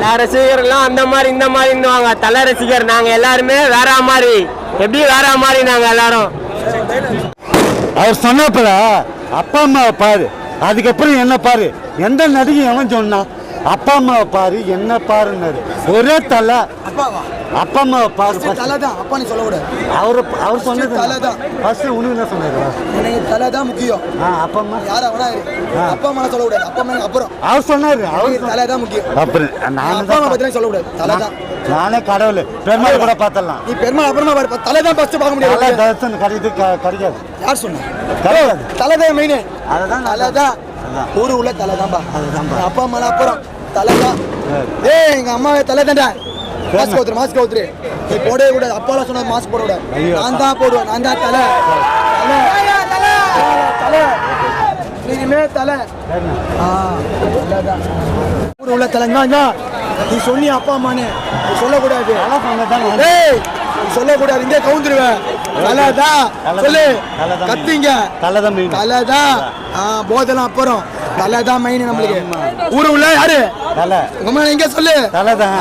எல்லா ரசிகர்களும் அந்த மாதிரி இந்த மாதிரின்னுவாங்க. தலை ரசிகர் நாங்கள் எல்லாருமே வேற மாதிரி, எப்படி வேற மாதிரி நாங்கள் எல்லாரும். அவர் சொன்னப்பல அப்பா அம்மாவை பாரு, அதுக்கப்புறம் என்ன பாரு. எந்த நடிகை எவன் சொன்னா அப்பா அம்மாவை பாரு என்ன பாருன்னாரு. ஒரே தலை அப்பா அம்மாவை பாரு. தலை தான் அப்பா நீ சொல்லக்கூடாது. அவர் சொன்னது தலை தான். ஃபர்ஸ்ட் உனக்கு என்ன சொன்னாரு? எனக்கு தலை தான் முக்கியம். அப்பா அம்மா யாரா வேணா அப்பா அம்மா சொல்லக்கூடாது. அப்பா அம்மா அப்புறம் அவர் சொன்னாரு. அவர் தலை தான் முக்கியம். அப்புறம் நான் அப்பா அம்மா பத்தி சொல்லக்கூடாது. தலை தான். நானே கடவுள் பெருமாள் கூட பார்த்தலாம். நீ பெருமாள் அப்புறமா பாரு. தலை தான் ஃபர்ஸ்ட் பார்க்க முடியாது. தரிசனம் கிடைக்காது. யார் சொன்னா? கிடையாது. தலை தான் மெயின். அதுதான் தலை தான். ஊரு உள்ள தலை தான்பா. அதுதான்பா. அப்பா அம்மா அப்புறம் தலை தான். ஏய் எங்க அம்மாவே தலை தான்டா. மாஸ்க் கவுத்துரு. நீ போடவே கூடாது. அப்பாலாம் சொன்ன மாஸ்க் போட கூடாது. நான் தான் போடுவேன். நான் தான் தலை. தலை தலை இனிமே தலை. ஊரு உள்ள தலைங்க. நீ சொன்னி அப்பா அம்மானு சொல்லக்கூடாது. சொல்லக்கூடாது. இங்கே கவுந்துருவேன். தலைதான் சொல்லு. கத்திங்க. தலைதான். போதெல்லாம் அப்புறம் தலைதான் மெயின் நம்மளுக்கு. ஊரு உள்ள யாரு தலை? உங்க எங்க சொல்லு. தலைதான்.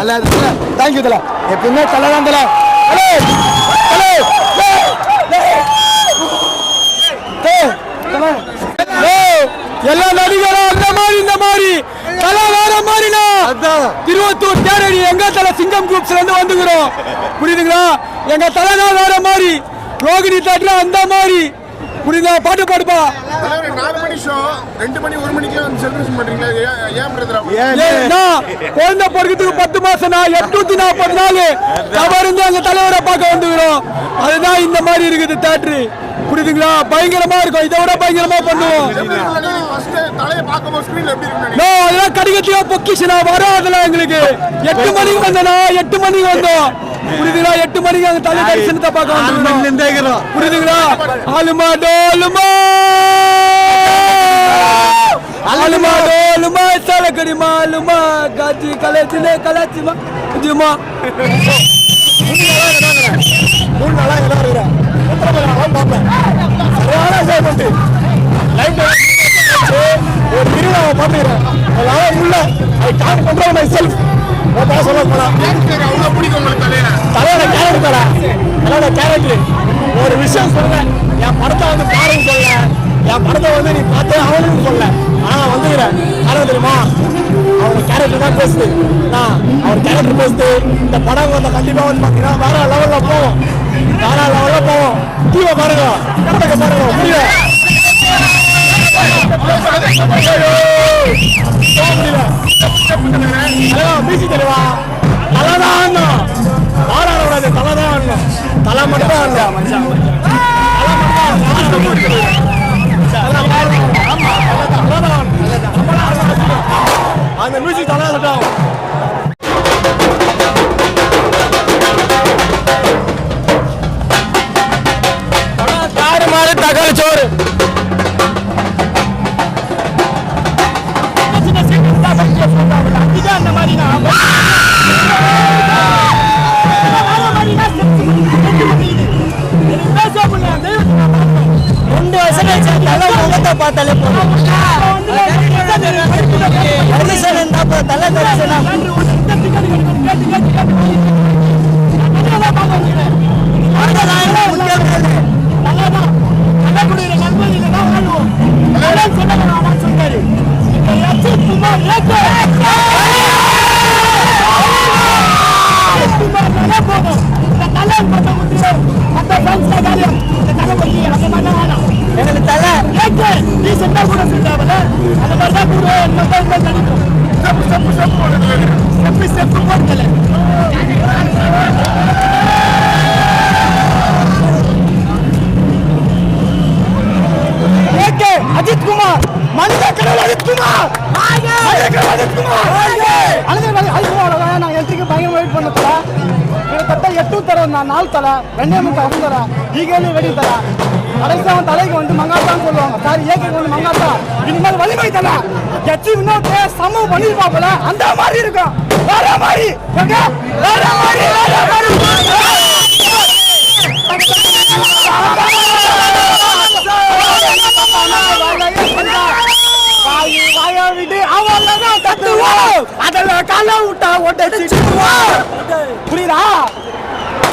தேங்க்யூ தலை. எப்பவுமே தலைதான் தலை. எல்லா நடிகரும் அந்த மாதிரி இந்த மாதிரி தலை வேற மாதிரினா திருவத்தூர் தேரடி எங்க தலை சிங்கம் குரூப்ஸ்ல இருந்து வந்துக்கிறோம். புரியுதுங்களா? எங்க தலை தான் வேற மாதிரி. ரோகிணி தேட்டர் அந்த மாதிரி. புரியுதா? பாட்டு பாடுப்பா. 4 மணி ஷோ 2 மணி 1 மணிக்கு செலிப்ரேஷன் பண்றீங்களா? ஏன் பிரதர்? குழந்தை பிறகுறதுக்கு 10 மாசம் 840 நாள் தவறுந்து அங்க தலைவரை பார்க்க வந்துக்கிறோம். அதுதான் இந்த மாதிரி இருக்குது தேட்டரு. புரியுதுங்களா? பயங்கரமா இருக்கும். இதை விட பயங்கரமா பண்ணுவோம். அதெல்லாம் கடிகத்தியா பொக்கிஷனா வராதுல எங்களுக்கு. 8 மணிக்கு வந்தோம். 8 மணிக்கு வந்தோம். புரியுதுங்களா? 8 மணிக்கு அங்க தலை தரிசனத்தை பார்க்க வந்துக்கிறோம். புரியுதுங்களா? ஆலுமா டோலுமா ஆலுமா டோலுமா சலக்கடி மாலுமா காஜி கலச்சிலே கலச்சிமா ஜுமா. ஒரு திருவிழாவை பார்த்துக்கிறேன். ஒரு விஷயம் சொல்றேன். என் படத்தை வந்து பாருங்க சொல்ல, என் படத்தை வந்து நீ பார்த்து அவனுக்கு சொல்ல. ஆனா வந்துக்கிறேன் காரணம் தெரியுமா? அவங்க கேரக்டர் தான் பேசுது. அவர் கேரக்டர் பேசுது. இந்த படம் வந்து கண்டிப்பா வந்து பாத்தீங்கன்னா வேற லெவல்ல போவோம். வேற லெவல்ல போவோம். டீவை பாருங்க, படத்தை பாருங்க. முடியல பீசி தெளிவா தலைதான் வாராடக்கூடாது. தலைதான் தலை மட்டும் அந்த மியூசிக் தலை சட்டம். தாறுமாறு தகவல் சோறு. அந்த மாதிரி பார்த்தாலே தலை தரிசனம் அஜித் குமார் மனித கடவுள் அஜித் குமார் நான் என்ட்ரிக்கு பயங்கர வெயிட் பண்ண தர கிட்டத்தட்ட 8 தர 4 தலை 2 முட்டை அவங்க தர ஈகேலி வெடி தர கடைசி அவன் தலைக்கு வந்து மங்காத்தான் சொல்லுவாங்க. சாரி ஏகே வந்து மங்காத்தா. இனிமேல் வலிமை தலை கட்சி இன்னொரு சமூகம் பண்ணிருப்பாப்பல அந்த மாதிரி இருக்கும். வேற மாதிரி வேற மாதிரி விட்டு அவன் தத்துவோம். அதெல்லாம் கால விட்டா ஓட்டடிச்சிடுவோம். புரியுதா?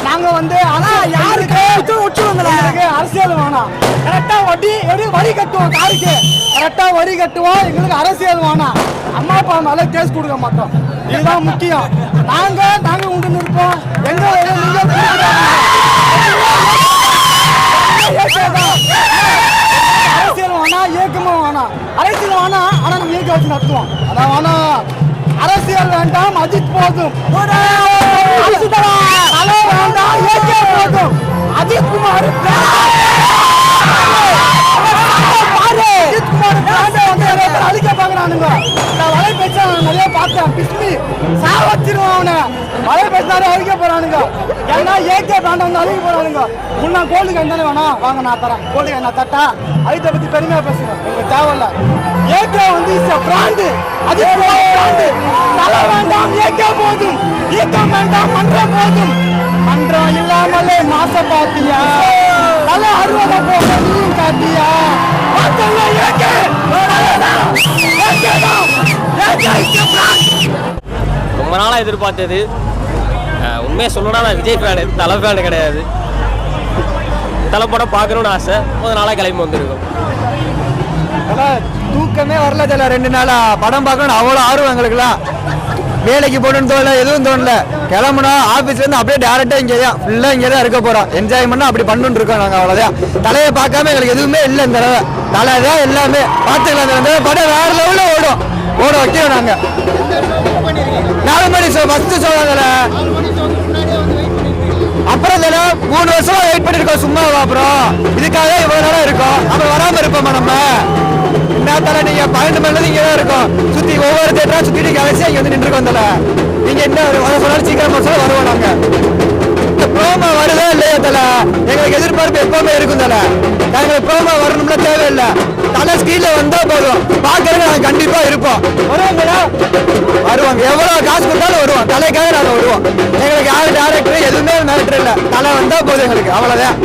நாங்க வந்து ஆனா யாருக்கு அரசியல் வேணாம். கரெக்டா வரி கட்டுவோம், காருக்கு கரெக்டா வரி கட்டுவோம். எங்களுக்கு அரசியல் வேணாம். அம்மா அப்பா மேல கேஸ் கொடுக்க மாட்டோம். இதுதான் முக்கியம். நாங்க உண்டு இருப்போம். எங்க அரசியல் வேணாம், இயக்கமும் வேணாம். அரசியல் வேணாம், ஆனா நம்ம இயக்க வச்சு நடத்துவோம். அதான் வேணாம். அரசியல் வேண்டாம், அஜித் போதும். தலை வேண்டாம், இயக்க போதும். அஜித் குமார் அழிக்க பாக்குறானுங்க. வலை பேச்ச நிறைய பார்த்தேன். பிஸ்மி சாவச்சிருவான் அவனை. வலை பேசினாலே அழிக்க போறானுங்க. ஏன்னா ஏகே பிராண்ட் வந்து அழிக்க போறானுங்க. முன்னா கோல்டுக்கு என்ன வேணும் வாங்க, நான் தரேன். கோல்டுக்கு என்ன தட்டா அழித்த பத்தி பெருமையா பேசுறேன். எங்களுக்கு தேவையில்ல. ஏகே வந்து பிராண்டு, அது பிராண்டு. தலை வேண்டாம், ஏகே போதும். ஈக்கம் வேண்டாம், மன்றம் போதும். மன்றம் இல்லாமலே மாச பாத்தியா, தலை 60 போக நீயும் காட்டியா. ரொம்ப நாளாக எதிர்பார்த்தது. உண்மையாக சொல்லணும்னா நான் விஜய் ஃபேனு, தலை ஃபேனு கிடையாது. தலை படம் பார்க்கணுன்னு ஆசை. கொஞ்ச நாளாக கிளம்பி வந்திருக்கோம். தூக்கமே வரல தல. 2 நாளா படம் பார்க்கணும் அவ்வளோ ஆர்வம் எங்களுக்குலாம். வேலைக்கு போகணுன்னு தோணல, எதுவும் தோணல. கிளம்புனோம் ஆஃபீஸ்லேருந்து அப்படியே டேரெக்டாக இங்கே தான் ஃபுல்லாக இங்கே தான் இருக்க போகிறோம். என்ஜாய் பண்ணால் அப்படி பண்ணுன்னு இருக்கோம் நாங்கள். அவ்வளோதான். தலையை பார்க்காம எங்களுக்கு எதுவுமே இல்லை. இந்த தடவை தலை தான் எல்லாமே பார்த்துக்கலாம். இந்த படம் வேறு லெவலில் ஓட வைக்கிறோம் நாங்கள். 4 மணி ஷோ ஃபஸ்ட்டு ஷோவாங்கல்ல. அப்புறம் தலை 3 வருஷமா வெயிட் பண்ணியிருக்கோம். சும்மாவா அப்புறம் இதுக்காக இவ்வளோ நேரம் இருக்கோம். அப்புறம் வராமல் இருப்போமா நம்ம? என்ன தலை நீங்கள் 12 மணிலேருந்து இங்கே தான் இருக்கோம். சுற்றி ஒவ்வொரு தேட்டராக சுற்றிட்டு கடைசியாக இங்கே வந்து நின்றுருக்கோம் தலை. நீங்கள் என்ன சொன்னாலும் சீக்கிரமாக சொல்ல வருவோம் நாங்கள். இந்த ப்ரோமோ வருதா இல்லையா தலை? எங்களுக்கு எதிர்பார்ப்பு எப்பவுமே இருக்கும் தலை. எங்களுக்கு ப்ரோமோ வரணும்னா தேவையில்லை. தலை ஸ்க்ரீனில் வந்தால் போதும். பார்க்கறதுக்கு நாங்கள் கண்டிப்பாக இருப்போம். வருவாங்களா? வருவாங்க. எவ்வளோ காசு கொடுத்தாலும் வருவோம். தலைக்காக நாங்கள் வருவோம். எங்களுக்கு யார் டேரக்டர் எதுவுமே மேட்ரு இல்லை. தலை வந்தால் போதும் எங்களுக்கு. அவ்வளோதான்.